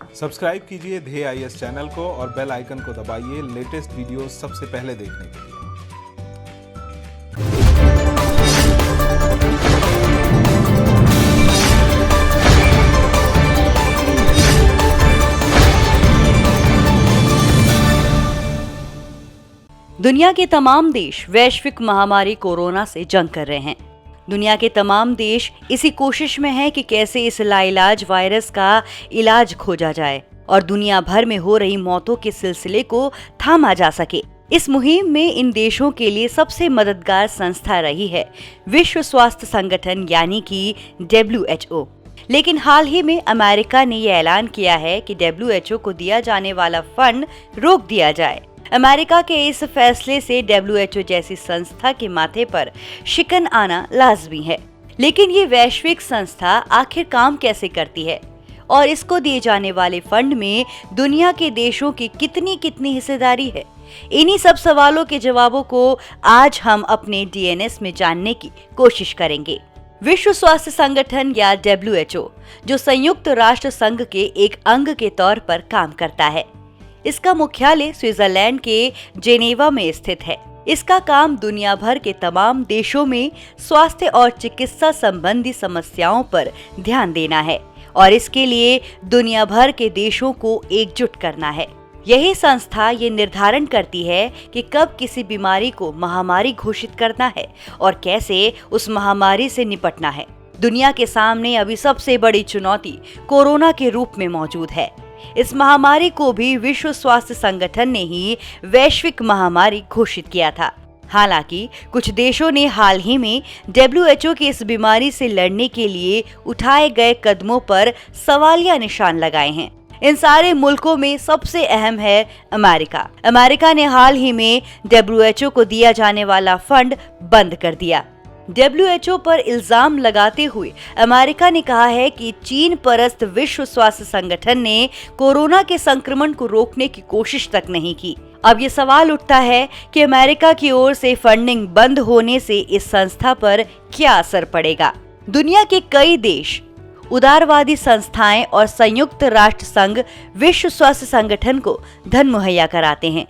Subscribe कीजिए ध्येय IAS channel को और बेल आइकन को दबाइए लेटेस्ट वीडियो सबसे पहले देखने के लिए। दुनिया के तमाम देश वैश्विक महामारी कोरोना से जंग कर रहे हैं। दुनिया के तमाम देश इसी कोशिश में हैं कि कैसे इस लाइलाज वायरस का इलाज खोजा जाए और दुनिया भर में हो रही मौतों के सिलसिले को थामा जा सके। इस मुहिम में इन देशों के लिए सबसे मददगार संस्था रही है विश्व स्वास्थ्य संगठन यानी कि WHO। लेकिन हाल ही में अमेरिका ने यह ऐलान किया है कि WHO को दिया जाने वाला फंड रोक दिया जाए। अमेरिका के इस फैसले से WHO जैसी संस्था के माथे पर शिकन आना लाजमी है। लेकिन ये वैश्विक संस्था आखिर काम कैसे करती है और इसको दिए जाने वाले फंड में दुनिया के देशों की कितनी हिस्सेदारी है? इन्हीं सब सवालों के जवाबों को आज हम अपने DNS में जानने की कोशिश करेंगे। विश्व स्वास्थ्य संगठन या WHO, जो संयुक्त राष्ट्र संघ के एक अंग के तौर पर काम करता है, इसका मुख्यालय स्विट्जरलैंड के जेनेवा में स्थित है। इसका काम दुनिया भर के तमाम देशों में स्वास्थ्य और चिकित्सा संबंधी समस्याओं पर ध्यान देना है और इसके लिए दुनिया भर के देशों को एकजुट करना है। यही संस्था ये निर्धारण करती है कि कब किसी बीमारी को महामारी घोषित करना है और कैसे उस महामारी से निपटना है। दुनिया के सामने अभी सबसे बड़ी चुनौती कोरोना के रूप में मौजूद है। इस महामारी को भी विश्व स्वास्थ्य संगठन ने ही वैश्विक महामारी घोषित किया था। हालांकि कुछ देशों ने हाल ही में WHO की इस बीमारी से लड़ने के लिए उठाए गए कदमों पर सवालिया निशान लगाए हैं। इन सारे मुल्कों में सबसे अहम है अमेरिका। अमेरिका ने हाल ही में WHO को दिया जाने वाला फंड बंद कर दिया। WHO पर इल्जाम लगाते हुए अमेरिका ने कहा है कि चीन परस्त विश्व स्वास्थ्य संगठन ने कोरोना के संक्रमण को रोकने की कोशिश तक नहीं की। अब ये सवाल उठता है कि अमेरिका की ओर से फंडिंग बंद होने से इस संस्था पर क्या असर पड़ेगा। दुनिया के कई देश, उदारवादी संस्थाएं और संयुक्त राष्ट्र संघ विश्व स्वास्थ्य संगठन को धन मुहैया कराते हैं।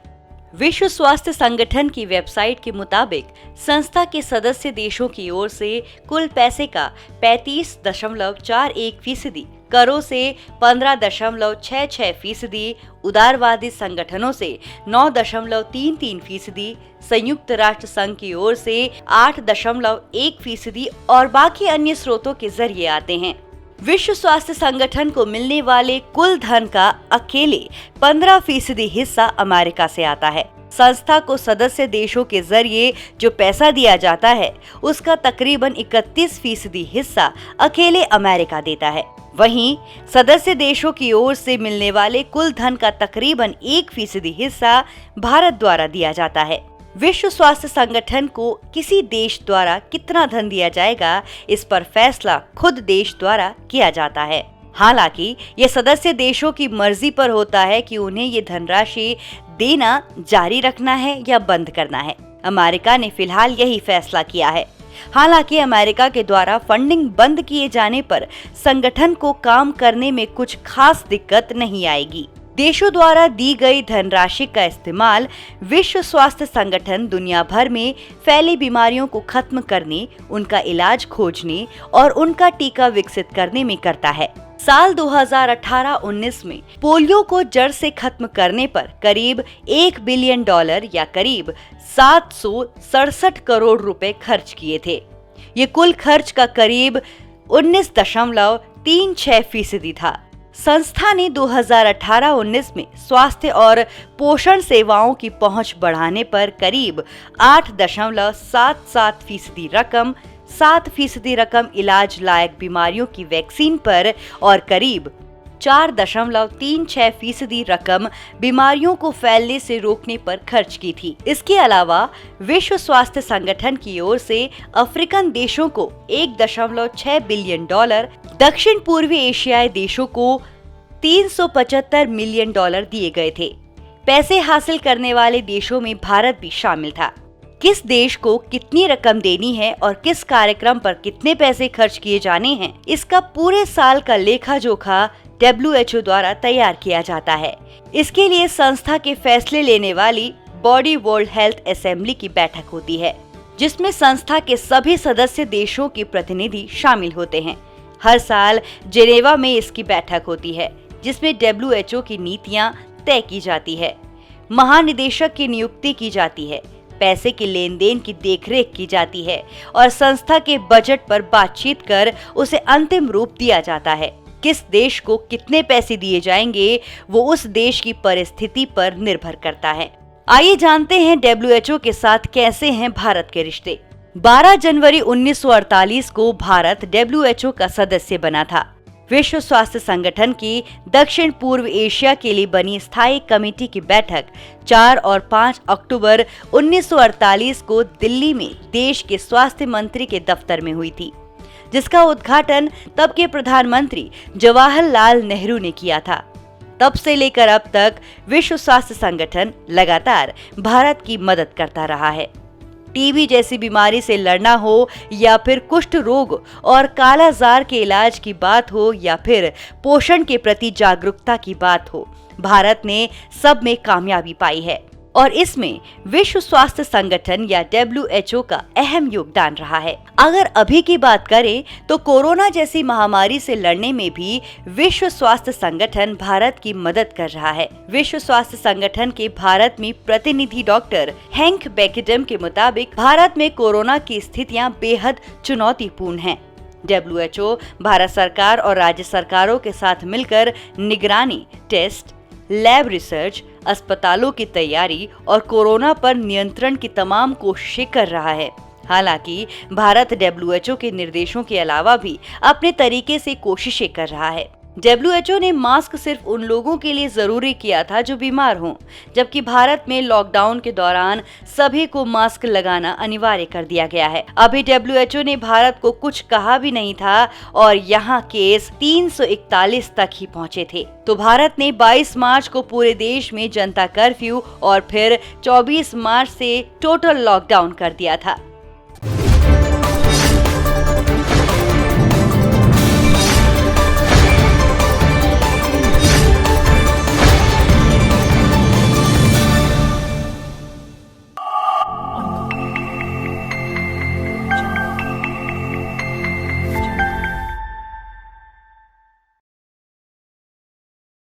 विश्व स्वास्थ्य संगठन की वेबसाइट के मुताबिक संस्था के सदस्य देशों की ओर से कुल पैसे का 35.41%, करों से 15.66%, उदारवादी संगठनों से 9.33%, संयुक्त राष्ट्र संघ की ओर से 8.1% और बाकी अन्य स्रोतों के जरिए आते हैं। विश्व स्वास्थ्य संगठन को मिलने वाले कुल धन का अकेले 15% हिस्सा अमेरिका से आता है। संस्था को सदस्य देशों के जरिए जो पैसा दिया जाता है उसका तकरीबन 31% हिस्सा अकेले अमेरिका देता है। वहीं सदस्य देशों की ओर से मिलने वाले कुल धन का तकरीबन 1% हिस्सा भारत द्वारा दिया जाता है। विश्व स्वास्थ्य संगठन को किसी देश द्वारा कितना धन दिया जाएगा, इस पर फैसला खुद देश द्वारा किया जाता है। हालांकि ये सदस्य देशों की मर्जी पर होता है कि उन्हें ये धनराशि देना जारी रखना है या बंद करना है। अमेरिका ने फिलहाल यही फैसला किया है। हालांकि अमेरिका के द्वारा फंडिंग बंद किए जाने पर संगठन को काम करने में कुछ खास दिक्कत नहीं आएगी। देशों द्वारा दी गई धनराशि का इस्तेमाल विश्व स्वास्थ्य संगठन दुनिया भर में फैली बीमारियों को खत्म करने, उनका इलाज खोजने और उनका टीका विकसित करने में करता है। साल 2018-19 में पोलियो को जड़ से खत्म करने पर करीब $1 बिलियन या करीब 767 करोड़ रुपए खर्च किए थे। ये कुल खर्च का करीब 19.36% था। संस्था ने 2018-19 में स्वास्थ्य और पोषण सेवाओं की पहुंच बढ़ाने पर करीब 8.77% रकम, 7% रकम इलाज लायक बीमारियों की वैक्सीन पर और करीब 4.36% रकम बीमारियों को फैलने से रोकने पर खर्च की थी। इसके अलावा विश्व स्वास्थ्य संगठन की ओर से अफ्रीकन देशों को $1.6 बिलियन, दक्षिण पूर्वी एशियाई देशों को $375 मिलियन दिए गए थे। पैसे हासिल करने वाले देशों में भारत भी शामिल था। किस देश को कितनी रकम देनी है और किस कार्यक्रम पर कितने पैसे खर्च किए जाने हैं, इसका पूरे साल का लेखा जोखा WHO द्वारा तैयार किया जाता है। इसके लिए संस्था के फैसले लेने वाली बॉडी वर्ल्ड हेल्थ असेंबली की बैठक होती है, जिसमें संस्था के सभी सदस्य देशों के प्रतिनिधि शामिल होते हैं। हर साल जेनेवा में इसकी बैठक होती है, जिसमें WHO की नीतियां तय की जाती है, महानिदेशक की नियुक्ति की जाती है, पैसे के लेन देन की देखरेख की जाती है और संस्था के बजट पर बातचीत कर उसे अंतिम रूप दिया जाता है। किस देश को कितने पैसे दिए जाएंगे वो उस देश की परिस्थिति पर निर्भर करता है। आइए जानते हैं WHO के साथ कैसे हैं भारत के रिश्ते। 12 जनवरी 1948 को भारत WHO का सदस्य बना था। विश्व स्वास्थ्य संगठन की दक्षिण पूर्व एशिया के लिए बनी स्थायी कमेटी की बैठक 4 और 5 अक्टूबर 1948 को दिल्ली में देश के स्वास्थ्य मंत्री के दफ्तर में हुई थी, जिसका उद्घाटन तब के प्रधानमंत्री जवाहरलाल नेहरू ने किया था। तब से लेकर अब तक विश्व स्वास्थ्य संगठन लगातार भारत की मदद करता रहा है। टीबी जैसी बीमारी से लड़ना हो या फिर कुष्ठ रोग और कालाजार के इलाज की बात हो या फिर पोषण के प्रति जागरूकता की बात हो, भारत ने सब में कामयाबी पाई है और इसमें विश्व स्वास्थ्य संगठन या WHO का अहम योगदान रहा है। अगर अभी की बात करें तो कोरोना जैसी महामारी से लड़ने में भी विश्व स्वास्थ्य संगठन भारत की मदद कर रहा है। विश्व स्वास्थ्य संगठन के भारत में प्रतिनिधि डॉक्टर हैंक बेकेडम के मुताबिक भारत में कोरोना की स्थितियां बेहद चुनौतीपूर्ण हैं। WHO भारत सरकार और राज्य सरकारों के साथ मिलकर निगरानी, टेस्ट, लैब रिसर्च, अस्पतालों की तैयारी और कोरोना पर नियंत्रण की तमाम कोशिशें कर रहा है। हालांकि भारत WHO के निर्देशों के अलावा भी अपने तरीके से कोशिशें कर रहा है। WHO ने मास्क सिर्फ उन लोगों के लिए जरूरी किया था जो बीमार हों, जबकि भारत में लॉकडाउन के दौरान सभी को मास्क लगाना अनिवार्य कर दिया गया है। अभी WHO ने भारत को कुछ कहा भी नहीं था और यहाँ केस 341 तक ही पहुँचे थे। तो भारत ने 22 मार्च को पूरे देश में जनता कर्फ्यू और फिर 24 मार्च से टोटल लॉकडाउन कर दिया था।